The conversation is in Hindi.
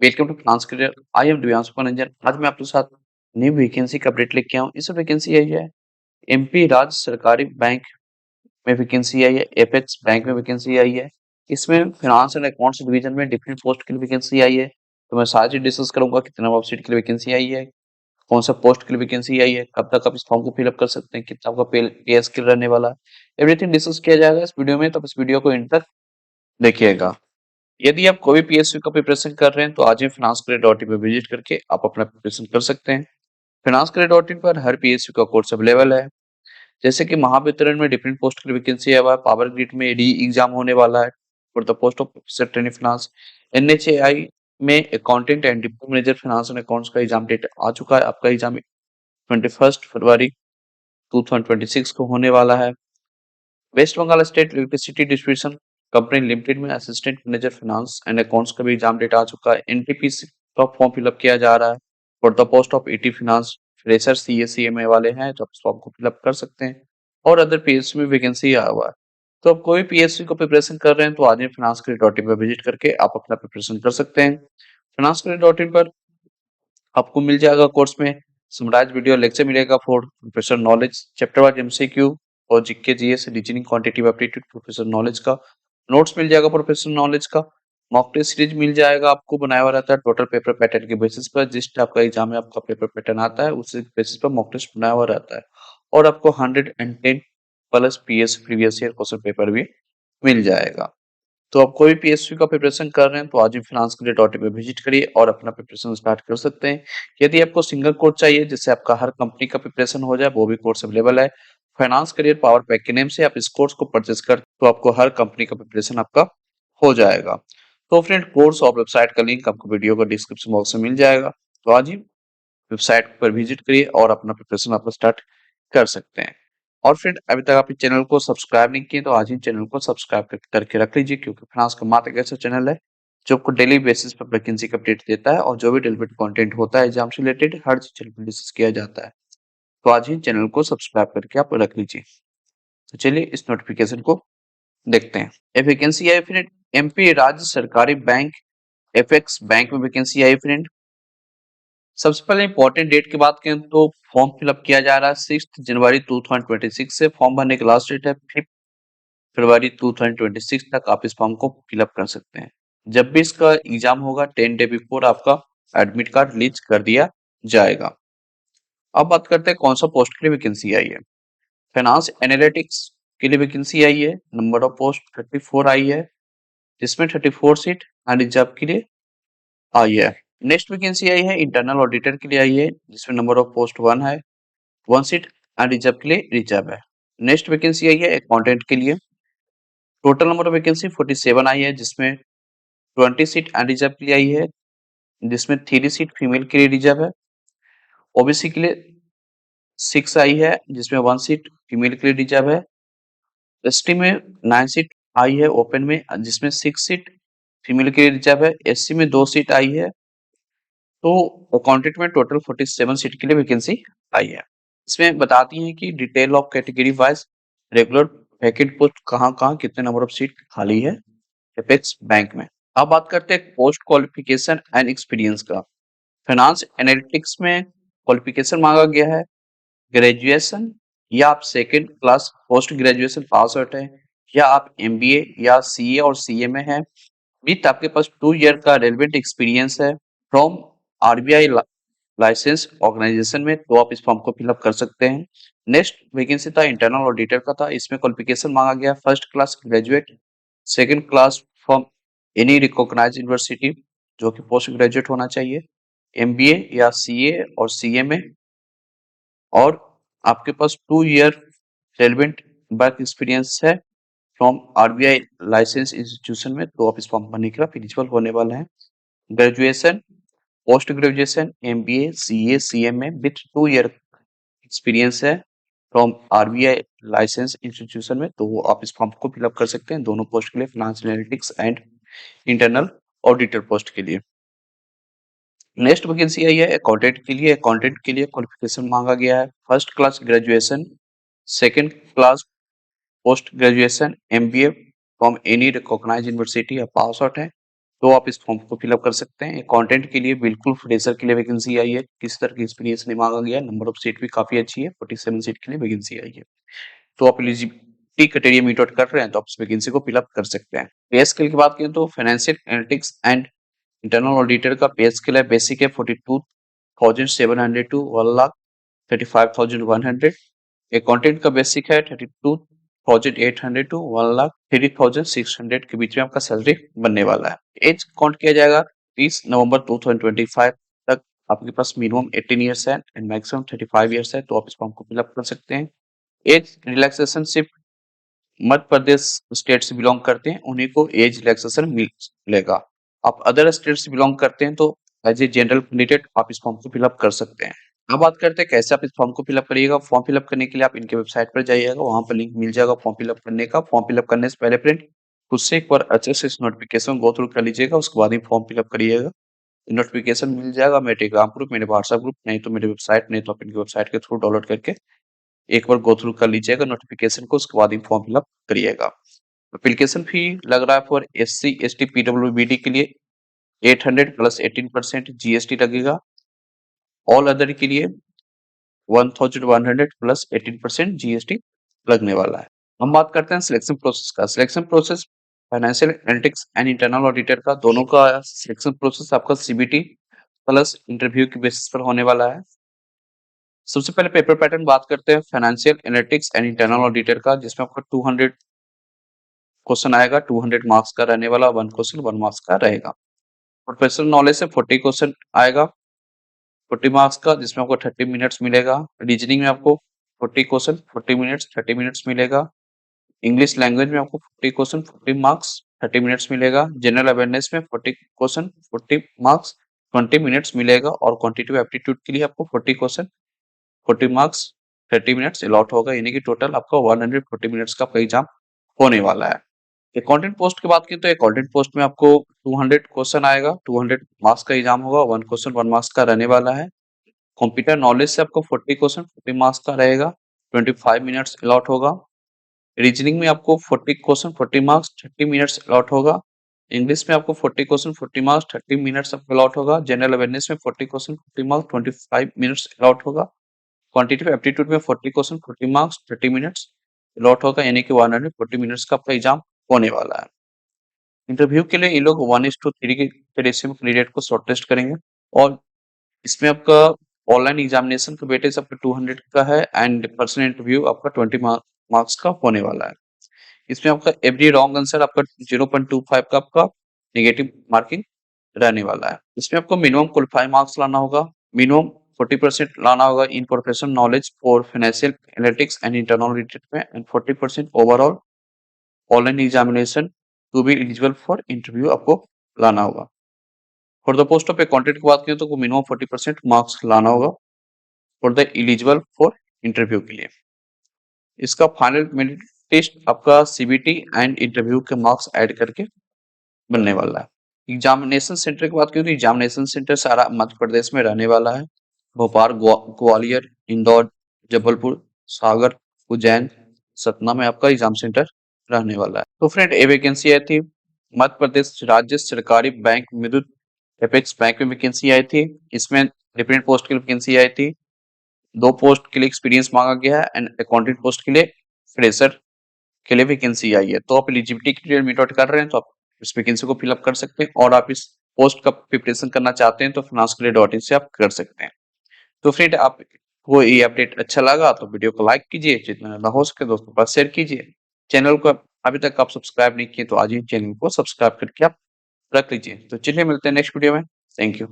Welcome to France career. I am Divyanshu Ranjan. आज मैं आपके साथ न्यू वैकेंसी का अपडेट लेके आया हूँ। इस वैकेंसी आई है एमपी राज्य सरकारी बैंक में वैकेंसी आई है, एपेक्स बैंक में वैकेंसी आई है। इसमें फाइनेंस एंड अकाउंट्स डिवीजन में डिफरेंट पोस्ट के लिए वैकेंसी आई है। तो मैं सारी चीज डिस्कस करूंगा, कितना नंबर ऑफ सीट के लिए वैकेंसी आई है, कौन सा पोस्ट के लिए वैकेंसी आई है, कब तक आप इस फॉर्म को फिलअप कर सकते हैं, कितना आपका पे स्किल रहने वाला है, एवरीथिंग डिस्कस किया जाएगा इस वीडियो में। तो इस वीडियो को एंड तक देखिएगा। यदि आप कोई भी पीएसयू का प्रिपरेशन कर रहे हैं तो आज ही फाइनेंस करियर डॉट इन पर विजिट करके आप अपना प्रिपरेशन कर सकते हैं। फाइनेंस करियर डॉट इन पर हर पीएसयू का कोर्स अवेलेबल है। जैसे कि महावितरण में डिफरेंट पोस्ट की वैकेंसी है, पावर ग्रिड में डी एग्जाम होने वाला है for the post of officer training finance. NHAI में accountant and deputy manager finance and accounts का एग्जाम डेट आ चुका है। आपका एग्जाम 21 फरवरी 2026 को होने वाला है। West Bengal state electricity distribution company limited में assistant manager finance and accounts का भी एग्जाम डेट आ चुका है। एनटीपीसी का फॉर्म फिलअप किया जा रहा है for the post of ET finance fresher CA CMA वाले हैं तो आप इस फॉर्म को फिलअप कर सकते हैं। और अदर पीएसयू में वैकेंसी आया हुआ है। तो आप कोई पीएसयू को प्रिपरेशन कर रहे हैं तो आज ही फाइनेंस करियर डॉट इन पर विजिट करके आप अपना प्रिपरेशन कर सकते हैं। फाइनेंस करियर डॉट इन पर आपको मिल जाएगा कोर्स में समराइज वीडियो लेक्चर मिलेगा for professional knowledge, chapter wise MCQ और GK GS reasoning quantitative aptitude professional knowledge का नोट्स मिल जाएगा, प्रोफेशनल नॉलेज का मॉक टेस्ट सीरीज मिल जाएगा। आपको बनाया हुआ रहता है टोटल पेपर पैटर्न के बेसिस पर। जिस टाइप का एग्जाम में आपका पेपर पैटर्न आता है उस बेसिस पर मॉक टेस्ट बनाया हुआ रहता है। और आपको 110 plus PS previous year question paper भी मिल जाएगा। तो आप कोई पीएसयू का प्रिपरेशन कर रहे हैं तो आज ही फाइनेंस करियर डॉट इन पे विजिट करिए और अपना प्रिपरेशन स्टार्ट कर सकते हैं। यदि आपको सिंगल कोर्स चाहिए जिससे आपका हर कंपनी का प्रिपरेशन हो जाए, वो भी कोर्स अवेलेबल है। फाइनेंस करियर पावर पैक के नेम से आप इस कोर्स को परचेज कर तो आपको हर कंपनी का प्रिपरेशन आपका हो जाएगा। तो फ्रेंड, कोर्स और वेबसाइट का लिंक आपको वीडियो का डिस्क्रिप्शन बॉक्स में मिल जाएगा। तो आज ही वेबसाइट पर विजिट करिए और अपना प्रिपरेशन आप स्टार्ट कर सकते हैं। और फ्रेंड, अभी तक आप इस चैनल को सब्सक्राइब नहीं किए तो आज ही चैनल को सब्सक्राइब करके रख लीजिए, क्योंकि फाइनेंस का मात्र एक ऐसा चैनल है जो आपको डेली बेसिस पर वैकेंसी का अपडेट देता है और जो भी रिलेवेंट कंटेंट होता है एग्जाम से रिलेटेड हर चीज चैनल पर डिस्कस किया जाता है। तो आज ही चैनल को सब्सक्राइब करके आप रख लीजिए। तो चलिए इस नोटिफिकेशन को देखते हैं। ये वैकेंसी आई फ्रेंड एमपी राज्य सरकारी बैंक एपेक्स बैंक में वैकेंसी आई फ्रेंड। सबसे पहले इंपॉर्टेंट डेट की बात करें तो फॉर्म फिलअप किया जा रहा है 6 जनवरी 2026 से। फॉर्म भरने की लास्ट डेट है 5 फरवरी 2026 तक आप इस फॉर्म को फिलअप कर सकते हैं। जब भी इसका एग्जाम होगा 10 डे बिफोर आपका एडमिट कार्ड रिलीज कर दिया जाएगा। अब बात करते हैं कौन सा पोस्ट के लिए वैकेंसी आई है। फाइनेंस एनालिटिक्स के लिए वैकेंसी आई है। नंबर ऑफ पोस्ट 34 आई है, जिसमें 34 सीट अनरिजर्व के लिए आई है। नेक्स्ट वैकेंसी आई है इंटरनल ऑडिटर के लिए आई है, जिसमें नंबर ऑफ पोस्ट 1 है, 1 सीट अनरिजर्व के लिए रिजर्व है। नेक्स्ट वैकेंसी आई है अकाउंटेंट के लिए। टोटल नंबर ऑफ वैकेंसी 47 आई है, जिसमें 20 सीट अनरिजर्व के लिए आई है, जिसमें 3 सीट फीमेल के लिए रिजर्व है। ओबीसी के लिए 6 आई है, जिसमें 1 सीट फीमेल के लिए रिजर्व है। एसटी में 9 सीट आई है ओपन में, जिसमें 6 सीट फीमेल के लिए रिजर्व है। एससी में 2 सीट आई है। तो अकाउंटेंट में टोटल 47 सीट के लिए वैकेंसी आई है। इसमें बताती हैं कि detail of category wise regular vacant post कहाँ कहाँ कितने नंबर ऑफ सीट खाली है एपेक्स बैंक में। अब बात करते हैं पोस्ट क्वालिफिकेशन एंड एक्सपीरियंस का। फाइनेंस एनालिटिक्स में क्वालिफिकेशन मांगा गया है ग्रेजुएशन, या आप second class post graduation pass out है, या आप एमबीए या सीए और सीएमए है विथ आपके पास 2 ईयर का रेलिवेंट एक्सपीरियंस है फ्रॉम आरबीआई लाइसेंस ऑर्गेनाइजेशन में, तो आप इस फॉर्म को फिलअप कर सकते हैं। नेक्स्ट वैकेंसी था इंटरनल ऑडिटर का था। इसमें क्वालिफिकेशन मांगा गया first class graduate, second class from any recognised university जो कि पोस्ट ग्रेजुएट होना चाहिए, एमबीए या सीए और सीएमए, और आपके पास 2 ईयर रेलिवेंट वर्क एक्सपीरियंस है फ्रॉम आरबीआई लाइसेंस इंस्टीट्यूशन में, तो आप इस फॉर्म भरने के लिए एलिजिबल होने वाले हैं। Graduation, post graduation, MBA, CA, CMA with 2 year experience है फ्रॉम आरबीआई लाइसेंस इंस्टीट्यूशन में, तो वो आप इस फॉर्म को फिलअप कर सकते हैं दोनों पोस्ट के लिए, finance analytics and internal auditor post के लिए। नेक्स्ट वैकेंसी आई है अकाउंटेंट के लिए। अकाउंटेंट के लिए क्वालिफिकेशन मांगा गया है first class graduation, second class post graduation, MBA from any recognised university या पास आउट है, तो आप इस फॉर्म को फिलअप कर सकते हैं। कंटेंट के लिए बिल्कुल फ्रेशर के लिए वैकेंसी आई है, किसी तरह की एक्सपीरियंस नहीं मांगा गया, नंबर ऑफ सीट भी काफी अच्छी है, 47 सीट के लिए वैकेंसी आई है। तो आप एलिजिबिलिटी क्राइटेरिया मीट आउट कर रहे हैं तो आप इस वैकेंसी को फिलअप कर सकते हैं। पे स्केल की बात करें तो financial analytics and internal auditor का पे स्केल है, बेसिक है 42,700 टू 1,35,100। अकाउंटेंट का बेसिक है 32,800 टू 1,03,600 के बीच में आपका सैलरी बनने वाला है। एज काउंट किया जाएगा 30 नवंबर 2025 तक। आपके पास मिनिमम 18 ईयर्स है एंड मैक्सिमम 35 ईयर्स है, तो आप इस फॉर्म को फिलअप कर सकते हैं। एज रिलैक्सेशन सिर्फ मध्य प्रदेश स्टेट से बिलोंग करते हैं उन्हीं को एज रिलैक्सेशन मिलेगा। आप अदर स्टेट से बिलोंग करते हैं तो एज ए जनरल कैंडिडेट आप इस फॉर्म को फिलअप कर सकते हैं। अब बात करते हैं कैसे आप इस फॉर्म को फिलअप करिएगा। फॉर्म फिलअप करने के लिए आप इनके वेबसाइट पर जाइएगा, वहां पर लिंक मिल जाएगा फॉर्म फिलअप करने का। फॉर्म फिलअप करने से पहले फ्रेंड खुद से एक बार अच्छे से इस नोटिफिकेशन गो थ्रू कर लीजिएगा, उसके बाद ही फॉर्म फिलअप करिएगा। नोटिफिकेशन मिल जाएगा मेरे टेलीग्राम ग्रुप, मेरे व्हाट्सएप ग्रुप, नहीं तो मेरे वेबसाइट, नहीं तो आप इनकी वेबसाइट के थ्रू डाउनलोड करके एक बार गो थ्रू कर लीजिएगा नोटिफिकेशन को, उसके बाद ही फॉर्म फिलअप करिएगा। एप्लीकेशन फी लग रहा है फॉर SC ST PWBD के लिए 800 प्लस 18% GST लगेगा। ऑल अदर के लिए 1100 प्लस 18% GST लगने वाला है। हम बात करते हैं सिलेक्शन प्रोसेस का। Selection process financial analytics and internal auditor का, दोनों का सिलेक्शन प्रोसेस आपका CBT प्लस इंटरव्यू के बेसिस पर होने वाला है। सबसे पहले पेपर पैटर्न बात करते हैं financial analytics and internal auditor का, जिसमें आपका 200 क्वेश्चन आएगा, 200 मार्क्स का रहने वाला, 1 क्वेश्चन 1 मार्क्स का रहेगा। प्रोफेशनल नॉलेज से 40 क्वेश्चन आएगा 40 मार्क्स का, जिसमें आपको 30 मिनट्स मिलेगा। रीजनिंग में आपको 40 क्वेश्चन 40 मिनट्स 30 मिनट्स मिलेगा। इंग्लिश लैंग्वेज में आपको 40 क्वेश्चन 40 मार्क्स 30 मिनट्स मिलेगा। जनरल अवेयरनेस में 40 क्वेश्चन 40 मार्क्स 20 मिनट्स मिलेगा। और क्वांटिटेटिव एप्टीट्यूड के लिए आपको 40 क्वेश्चन 40 मार्क्स 30 मिनट्स अलॉट होगा, यानी कि टोटल आपका 140 मिनट्स का एग्जाम होने वाला है। अकाउंटेंट पोस्ट की बात की तो अकाउंटेंट पोस्ट में आपको 200 क्वेश्चन आएगा, 200 मार्क्स का एग्जाम होगा, 1 क्वेश्चन 1 मार्क्स का रहने वाला है। कंप्यूटर नॉलेज से आपको 40 क्वेश्चन 40 मार्क्स का रहेगा, 25 मिनट्स अलॉट होगा। रीजनिंग में आपको 40 क्वेश्चन 40 मार्क्स 30 मिनट्स अलॉट होगा। इंग्लिश में आपको 40 क्वेश्चन 40 मार्क्स 30 मिनट्स आपको अलॉट होगा। जनरल अवेयरनेस में 40 क्वेश्चन 40 मार्क्स 25 मिनट्स अलॉट होगा। क्वांटिटेटिव एप्टीट्यूड में 40 क्वेश्चन 40 मार्क्स 30 मिनट्स अलॉट होगा, यानी कि 140 मिनट्स का आपका एग्जाम होने वाला है। इंटरव्यू के लिए ये लोग 1:3 के रेशियो में कैंडिडेट को शॉर्टलिस्ट करेंगे। और इसमें आपका ऑनलाइन एग्जामिनेशन का वेटेज आपका 200 का है एंड पर्सनल इंटरव्यू आपका 20 मार्क्स का होने वाला है। इसमें आपका एवरी रॉन्ग आंसर आपका 0.25 का आपका नेगेटिव मार्किंग रहने वाला है। इसमें आपको मिनिमम क्वालिफाइंग मार्क्स लाना होगा, मिनिमम 40% लाना होगा in professional knowledge for financial analytics and internal audit में, and 40% overall online examination to be eligible for interview आपको लाना होगा। For the post of accountant की बात करें तो मिनिमम 40% मार्क्स लाना होगा for the eligible for interview के लिए। इसका फाइनल मेरिट टेस्ट आपका CBT एंड इंटरव्यू के मार्क्स ऐड करके बनने वाला है। एग्जामिनेशन सेंटर की बात करें तो एग्जामिनेशन सेंटर सारा मध्य प्रदेश में रहने वाला है। भोपाल, ग्वालियर, इंदौर, जबलपुर, सागर, उज्जैन, सतना में आपका एग्जाम सेंटर रहने वाला है। तो फ्रेंड ये वैकेंसी आई थी मध्य प्रदेश राज्य सरकारी बैंक विद्युत एपेक्स बैंक में वैकेंसी आई थी। इसमें डिफरेंट पोस्ट की वैकेंसी आई थी। 2 पोस्ट के लिए एक्सपीरियंस मांगा गया है एंड अकाउंटेंट पोस्ट के लिए फ्रेशर के लिए वैकेंसी आई है। तो आप एलिजिबिलिटी क्राइटेरिया मीट आउट कर रहे हैं तो आप इस वैकेंसी को फिलअप कर सकते हैं। और आप इस पोस्ट का प्रिपरेशन करना चाहते हैं तो finanscareer.in से आप कर सकते हैं। तो फ्रेंड आपको ये अपडेट अच्छा लगा तो वीडियो को लाइक कीजिए, जितना ज्यादा हो सके दोस्तों के पास शेयर कीजिए। चैनल को अभी तक आप सब्सक्राइब नहीं किए तो आज ही चैनल को सब्सक्राइब करके आप रख लीजिए। तो चलिए मिलते हैं नेक्स्ट वीडियो में। Thank you.